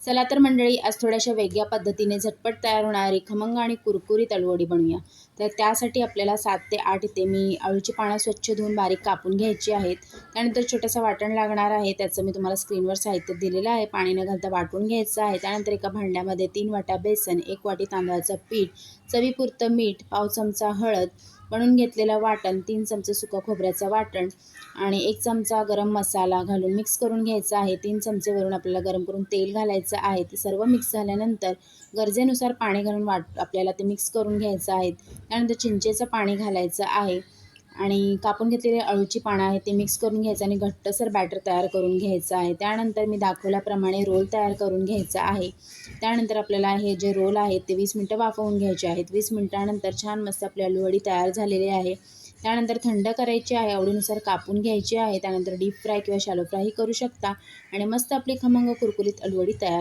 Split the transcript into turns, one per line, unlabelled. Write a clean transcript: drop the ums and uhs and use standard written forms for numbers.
चला तर मंडळी, आज थोड्याशा वेगळ्या पद्धतीने झटपट तयार होणारी खमंग आणि कुरकुरीत अळूवडी बनवूया. तर त्यासाठी आपल्याला 7 ते 8 इथे मी अळूची पानं स्वच्छ धुवून बारीक कापून घ्यायची आहेत. त्यानंतर छोटंसं वाटण लागणार आहे, त्याचं मी तुम्हाला स्क्रीनवर साहित्य दिलेलं आहे. पाणी न घालता वाटून घ्यायचं आहे. त्यानंतर एका भांड्यामध्ये 3 वाट्या बेसन, 1 वाटी तांदळाचं पीठ, चवीपुरतं मीठ, पाव चमचा हळद, बनवून घेतलेलं वाटण, 3 चमचे सुका खोबऱ्याचं वाटण आणि 1 चमचा गरम मसाला घालून मिक्स करून घ्यायचा आहे. 3 चमचे वरून आपल्याला गरम करून तेल घालायचं आहे. ते सर्व मिक्स झाल्यानंतर गरजेनुसार पाणी घालून आपल्याला ते मिक्स करून घ्यायचं आहे. त्यानंतर चिंचेचं पाणी घालायचं आहे आणि कापून घेतलेले अळूची पानं आहेत ते मिक्स करून घ्यायचं आणि घट्टसर बॅटर तयार करून घ्यायचं आहे. त्यानंतर मी दाखवल्याप्रमाणे रोल तयार करून घ्यायचा आहे. त्यानंतर आपल्याला हे जे रोल आहेत ते 20 मिनटं वाफवून घ्यायचे आहेत. 20 मिनटानंतर छान मस्त आपली अळूवडी तयार झालेली आहे. त्यानंतर थंड करायची आहे, आवडीनुसार कापून घ्यायची आहे. त्यानंतर डीप फ्राय किंवा शॅलो फ्रायही करू शकता आणि मस्त आपली खमंग कुरकुरीत अळूवडी तयार